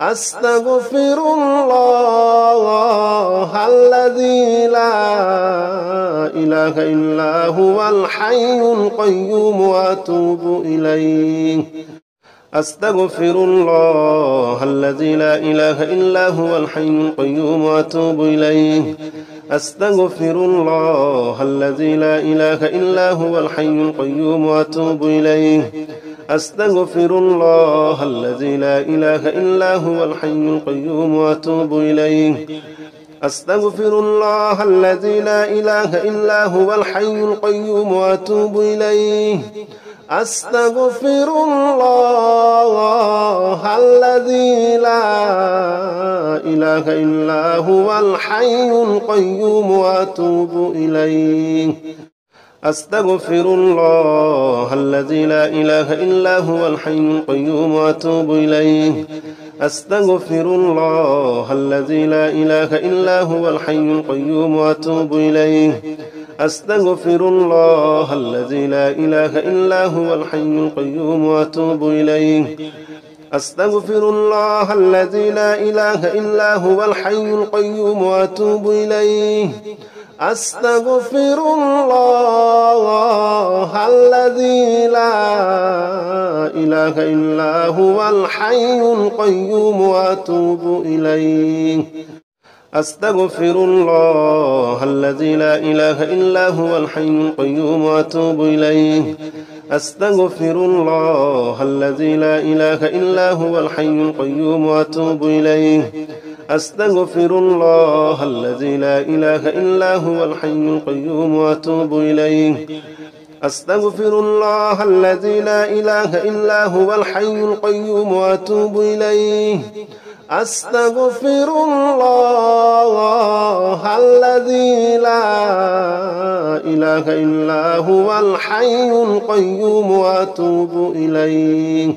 أستغفر الله الذي لا إله إلا هو الحي القيوم وأتوب إليه. أستغفر الله الذي لا إله إلا هو الحي القيوم وأتوب إليه. أستغفر الله الذي لا إله إلا هو الحي القيوم وأتوب إليه. أستغفر الله الذي لا إله إلا هو الحي القيوم وأتوب إليه. أستغفر الله الذي لا إله إلا هو الحي القيوم وأتوب إليه. أستغفر الله الذي لا إله إلا هو الحي القيوم وأتوب إليه. أستغفر الله الذي لا إله إلا هو الحي القيوم وأتوب إليه. أستغفر الله الذي لا إله إلا هو الحي القيوم وأتوب إليه. أستغفر الله الذي لا إله إلا هو الحي القيوم وأتوب إليه. أستغفر الله الذي لا إله إلا هو الحي القيوم وأتوب إليه. أستغفر الله الذي لا إله إلا هو الحي القيوم وأتوب إليه. أستغفر الله الذي لا إله إلا هو الحي القيوم وأتوب إليه. أستغفر الله الذي لا إله إلا هو الحي القيوم وأتوب إليه. أستغفر الله الذي لا إله إلا هو الحي القيوم وأتوب إليه. أستغفر الله الذي لا إله إلا هو الحي القيوم وأتوب إليه. أستغفر الله الذي لا إله إلا هو الحي القيوم وأتوب إليه.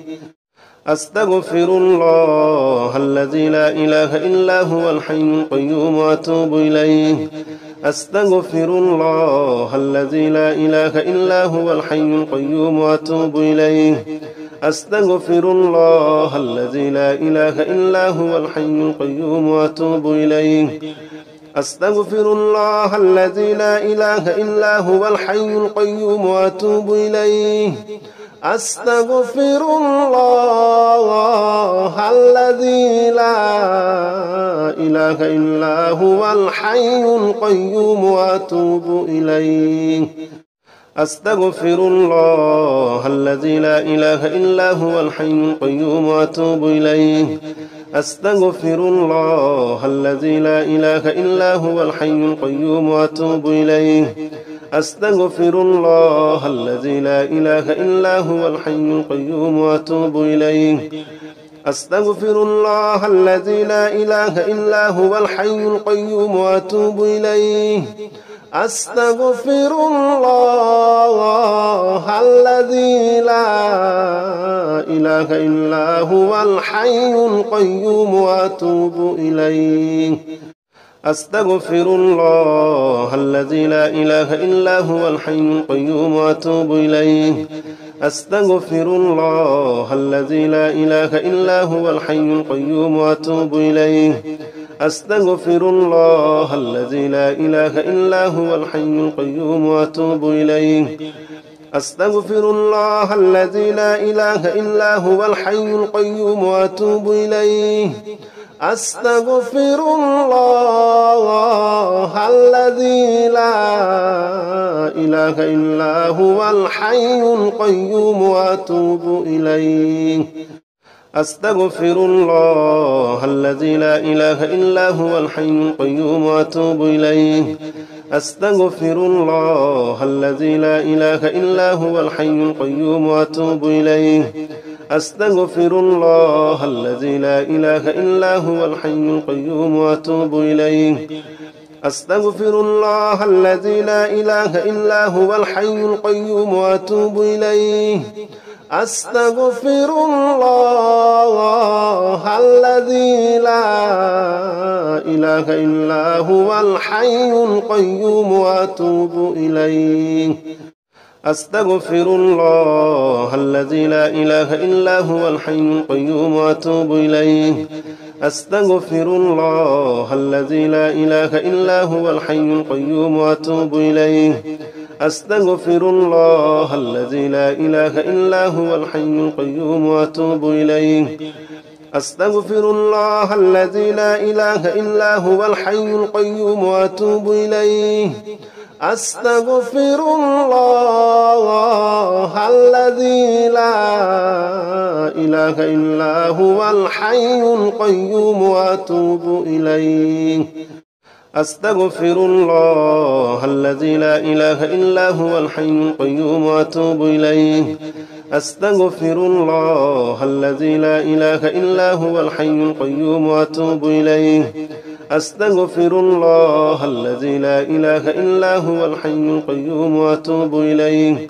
أستغفر الله الذي لا إله إلا هو الحي القيوم وأتوب إليه. أستغفر الله الذي لا إله إلا هو الحي القيوم وأتوب إليه. أستغفر الله الذي لا إله إلا هو الحي القيوم وأتوب إليه. أستغفر الله الذي لا إله إلا هو الحي القيوم وأتوب إليه. أستغفر الله الذي لا إله إلا هو الحي القيوم وأتوب إليه. أستغفر الله الذي لا إله إلا هو الحي القيوم وأتوب إليه. أستغفر الله الذي لا إله إلا هو الحي القيوم وأتوب إليه. أستغفر الله الذي لا إله إلا هو الحي القيوم وأتوب إليه. أستغفر الله الذي لا إله إلا هو الحي القيوم وأتوب إليه. أستغفر الله الذي لا إله إلا هو الحي القيوم وأتوب إليه. أستغفر الله الذي لا إله إلا هو الحي القيوم وأتوب إليه. أستغفر الله الذي لا إله إلا هو الحي القيوم وأتوب إليه. أستغفر الله الذي لا إله إلا هو الحي القيوم وأتوب إليه. أستغفر الله الذي لا إله إلا هو الحي القيوم وأتوب إليه. أستغفر الله الذي لا إله إلا هو الحي القيوم وأتوب إليه. أستغفر الله الذي لا إله إلا هو الحي القيوم وأتوب إليه. أستغفر الله الذي لا إله إلا هو الحي القيوم وأتوب إليه. أستغفر الله الذي لا إله إلا هو الحي القيوم وأتوب إليه. أستغفر الله الذي لا إله إلا هو الحي القيوم وأتوب إليه. أستغفر الله الذي لا إله إلا هو الحي القيوم وأتوب إليه. أستغفر الله الذي لا إله إلا هو الحي القيوم وأتوب إليه. أستغفر الله الذي لا إله إلا هو الحي القيوم وأتوب إليه. أستغفر الله الذي لا إله إلا هو الحي القيوم وأتوب إليه. أستغفر الله الذي لا إله إلا هو الحي القيوم وأتوب إليه. أستغفر الله الذي لا إله إلا هو الحي القيوم وأتوب إليه. أستغفر الله الذي لا إله إلا هو الحي القيوم وأتوب إليه. أستغفر الله الذي لا إله إلا هو الحي القيوم وأتوب إليه. أستغفر الله الذي لا إله إلا هو الحي القيوم وأتوب إليه.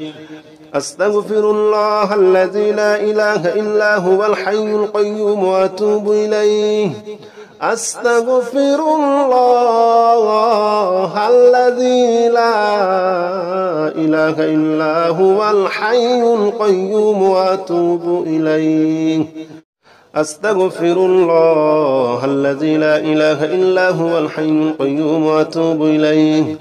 أستغفر الله الذي لا إله إلا هو الحي القيوم وأتوب إليه. أستغفر الله الذي لا إله إلا هو الحي القيوم وأتوب إليه. أستغفر الله الذي لا إله إلا هو الحي القيوم وأتوب إليه.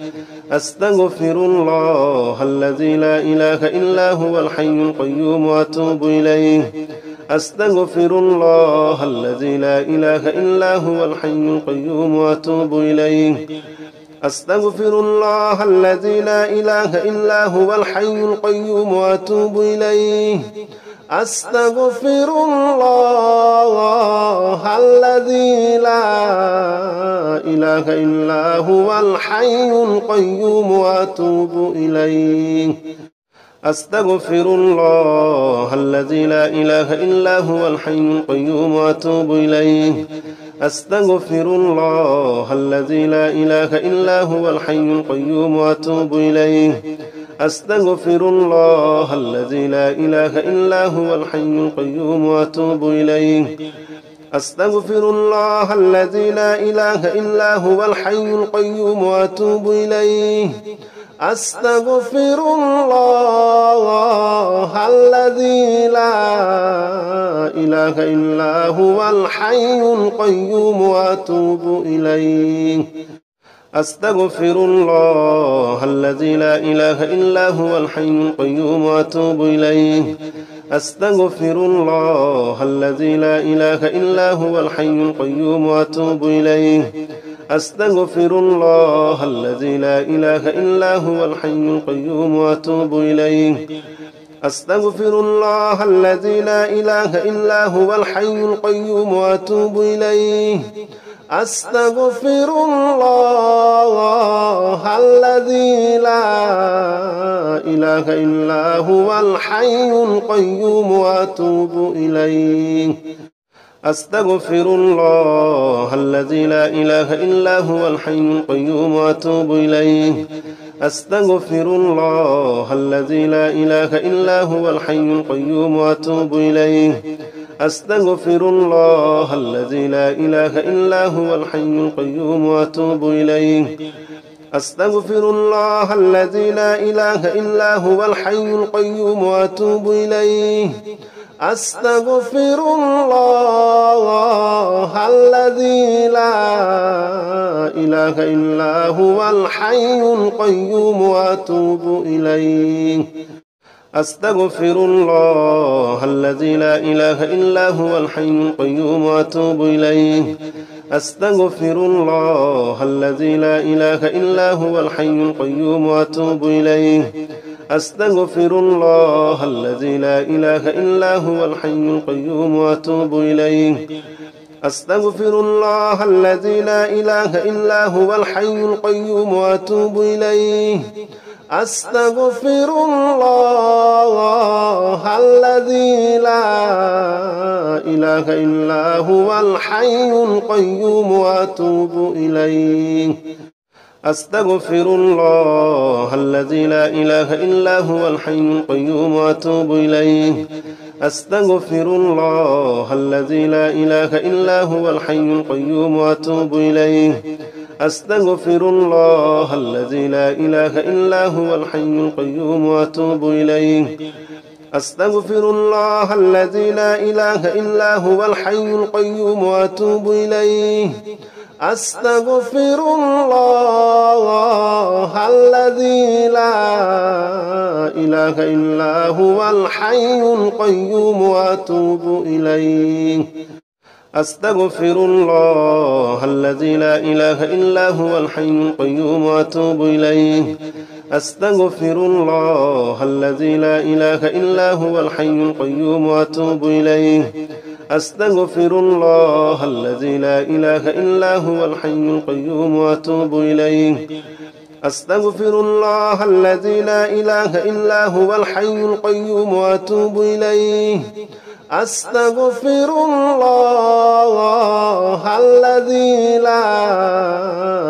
أستغفر الله الذي لا إله إلا هو الحي القيوم وأتوب إليه. أستغفر الله الذي لا إله إلا هو الحي القيوم وأتوب إليه. أستغفر الله الذي لا إله إلا هو الحي القيوم وأتوب إليه. أستغفر الله الذي لا إله إلا هو الحي القيوم وأتوب إليه. أستغفر الله الذي لا إله إلا هو الحي القيوم وأتوب إليه. أستغفر الله الذي لا إله إلا هو الحي القيوم وأتوب إليه. أستغفر الله الذي لا إله إلا هو الحي القيوم وأتوب إليه. أستغفر الله الذي لا إله إلا هو الحي القيوم وأتوب إليه. أستغفر الله الذي لا إله إلا هو الحي القيوم وأتوب إليه. أستغفر الله الذي لا إله إلا هو الحي القيوم وأتوب إليه. أستغفر الله الذي لا إله إلا هو الحي القيوم وأتوب إليه. أستغفر الله الذي لا إله إلا هو الحي القيوم وأتوب إليه. أستغفر الله الذي لا إله إلا هو الحي القيوم وأتوب إليه. أستغفر الله الذي لا إله إلا هو الحي القيوم وأتوب إليه. أستغفر الله الذي لا إله إلا هو الحي القيوم وأتوب إليه. أستغفر الله الذي لا إله إلا هو الحي القيوم وأتوب إليه. أستغفر الله الذي لا إله إلا هو الحي القيوم وأتوب إليه. أستغفر الله الذي لا إله إلا هو الحي القيوم وأتوب إليه. أستغفر الله الذي لا إله إلا هو الحي القيوم وأتوب إليه. أستغفر الله الذي لا إله إلا هو الحي القيوم وأتوب إليه. أستغفر الله الذي لا إله إلا هو الحي القيوم وأتوب إليه. أستغفر الله الذي لا إله إلا هو الحي القيوم وأتوب إليه. أستغفر الله الذي لا إله إلا هو الحي القيوم وأتوب إليه. أستغفر الله الذي لا إله إلا هو الحي القيوم وأتوب إليه. أستغفر الله الذي لا إله إلا هو الحي القيوم وأتوب إليه. أستغفر الله الذي لا إله إلا هو الحي القيوم وأتوب إليه. أستغفر الله الذي لا إله إلا هو الحي القيوم وأتوب إليه أستغفر الله الذي لا إله إلا هو الحي القيوم وأتوب إليه أستغفر الله الذي لا إله إلا هو الحي القيوم وأتوب إليه أستغفر الله الذي لا إله إلا هو الحي القيوم وأتوب إليه أستغفر الله الذي لا إله إلا هو الحي القيوم وأتوب إليه أستغفر الله الذي لا إله إلا هو الحي القيوم وأتوب إليه أستغفر الله الذي لا إله إلا هو الحي القيوم وأتوب إليه أستغفر الله الذي لا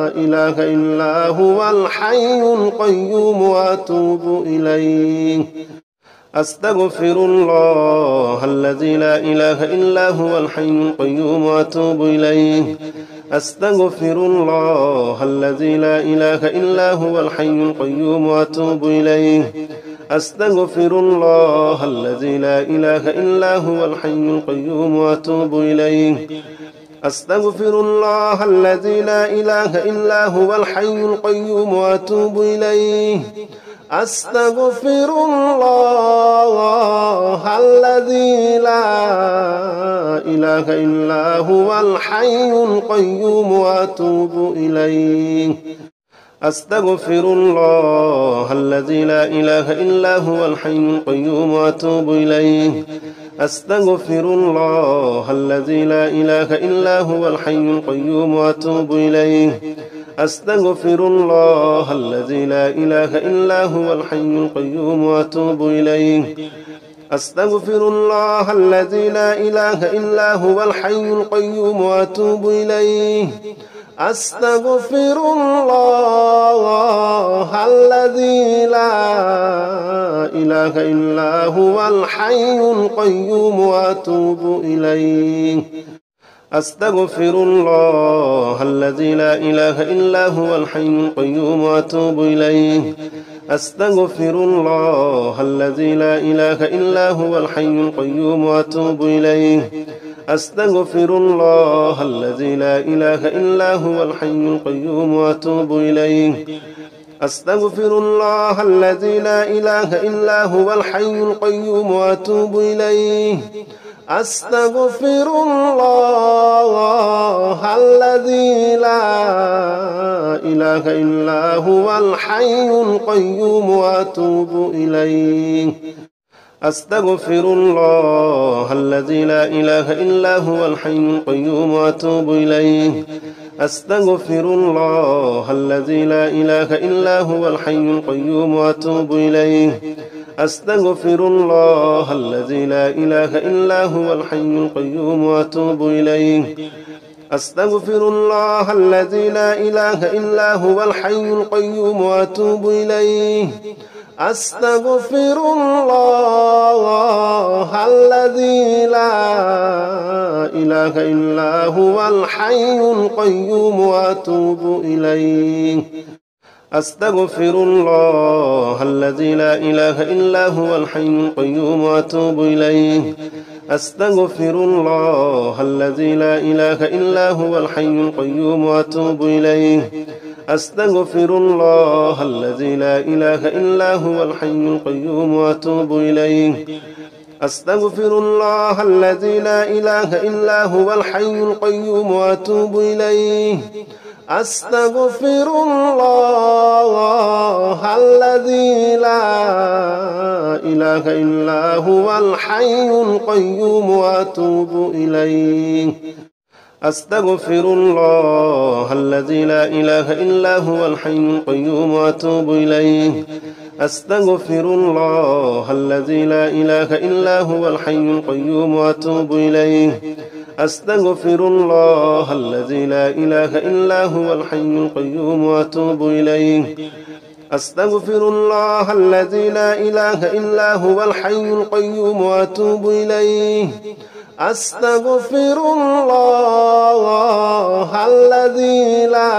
إله إلا هو الحي القيوم وأتوب إليه أستغفر الله الذي لا إله إلا هو الحي القيوم وأتوب إليه أستغفر الله الذي لا إله إلا هو الحي القيوم وأتوب إليه أستغفر الله الذي لا إله إلا هو الحي القيوم وأتوب إليه أستغفر الله الذي لا إله إلا هو الحي القيوم وأتوب إليه أستغفر الله الذي لا إله إلا هو الحي القيوم وأتوب إليه أستغفر الله الذي لا إله إلا هو الحي القيوم وأتوب إليه أستغفر الله الذي لا إله إلا هو الحي القيوم وأتوب إليه أستغفر الله الذي لا إله إلا هو الحي القيوم وأتوب إليه أستغفر الله الذي لا إله إلا هو الحي القيوم وأتوب إليه أستغفر الله الذي لا إله إلا هو الحي القيوم وأتوب إليه أستغفر الله الذي لا إله إلا هو الحي القيوم وأتوب إليه أستغفر الله الذي لا إله إلا هو الحي القيوم وأتوب إليه أستغفر الله الذي لا إله إلا هو الحي القيوم وأتوب إليه أستغفر الله الذي لا إله إلا هو الحي القيوم وأتوب إليه أستغفر الله الذي لا إله إلا هو الحي القيوم وأتوب إليه أستغفر الله الذي لا إله إلا هو الحي القيوم وأتوب إليه أستغفر الله الذي لا إله إلا هو الحي القيوم وأتوب إليه أستغفر الله الذي لا إله إلا هو الحي القيوم وأتوب إليه أستغفر الله الذي لا إله إلا هو الحي القيوم وأتوب إليه أستغفر الله الذي لا إله إلا هو الحي القيوم وأتوب إليه أستغفر الله الذي لا إله إلا هو الحي القيوم وأتوب إليه أستغفر الله الذي لا إله إلا هو الحي القيوم وأتوب إليه أستغفر الله الذي لا إله إلا هو الحي القيوم وأتوب إليه أستغفر الله الذي لا إله إلا هو الحي القيوم وأتوب إليه أستغفر الله الذي لا إله إلا هو الحي القيوم وأتوب إليه أستغفر الله الذي لا إله إلا هو الحي القيوم وأتوب إليه أستغفر الله الذي لا إله إلا هو الحي القيوم وأتوب إليه أستغفر الله الذي لا إله إلا هو الحي القيوم وأتوب إليه أستغفر الله الذي لا إله إلا هو الحي القيوم وأتوب إليه أستغفر الله الذي لا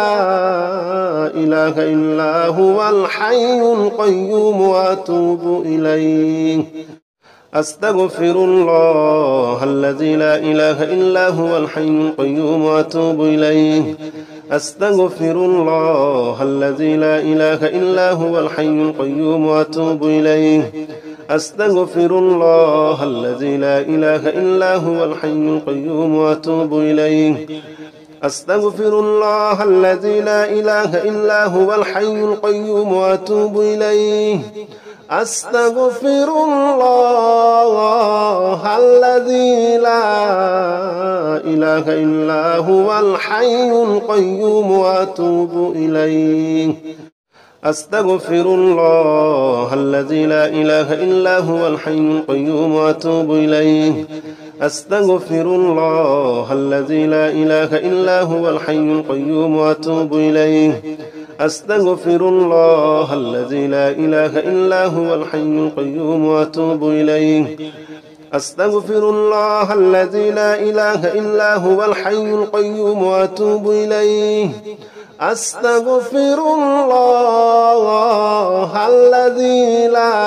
إله إلا هو الحي القيوم وأتوب إليه. أستغفر الله الذي لا إله إلا هو الحي القيوم وأتوب إليه. أستغفر الله الذي لا إله إلا هو الحي القيوم وأتوب إليه. أستغفر الله الذي لا إله إلا هو الحي القيوم وأتوب إليه. أستغفر الله الذي لا إله إلا هو الحي القيوم وأتوب إليه. أستغفر الله الذي لا إله إلا هو الحي القيوم وأتوب إليه. أستغفر الله الذي لا إله إلا هو الحي القيوم وأتوب إليه. أستغفر الله الذي لا إله إلا هو الحي القيوم وأتوب إليه. أستغفر الله الذي لا إله إلا هو الحي القيوم وأتوب إليه. أستغفر الله الذي لا إله إلا هو الحي القيوم وأتوب إليه. أستغفر الله الذي لا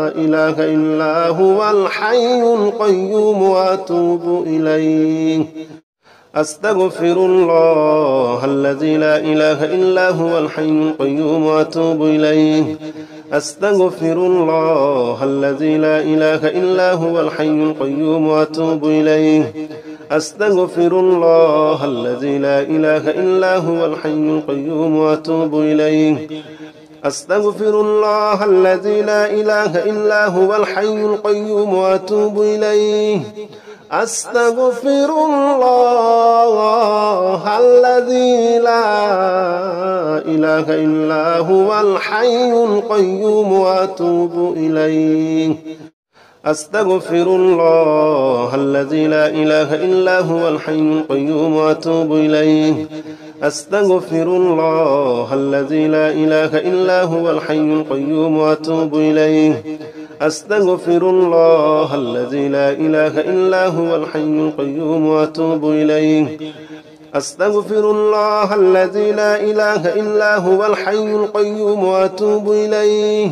إله إلا هو الحي القيوم وأتوب إليه. أستغفر الله الذي لا إله إلا هو الحي القيوم وأتوب إليه. أستغفر الله الذي لا إله إلا هو الحي القيوم وأتوب إليه. أستغفر الله الذي لا إله إلا هو الحي القيوم وأتوب إليه. أستغفر الله الذي لا إله إلا هو الحي القيوم وأتوب إليه. أستغفر الله الذي لا إله إلا هو الحي القيوم وأتوب إليه. أستغفر الله الذي لا إله إلا هو الحي القيوم وأتوب إليه. أستغفر الله الذي لا إله إلا هو الحي القيوم وأتوب إليه. أستغفر الله الذي لا إله إلا هو الحي القيوم وأتوب إليه. أستغفر الله الذي لا إله إلا هو الحي القيوم وأتوب إليه.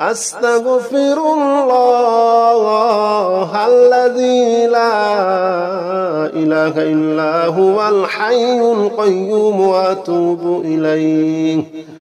أستغفر الله الذي لا إله إلا هو الحي القيوم وأتوب إليه.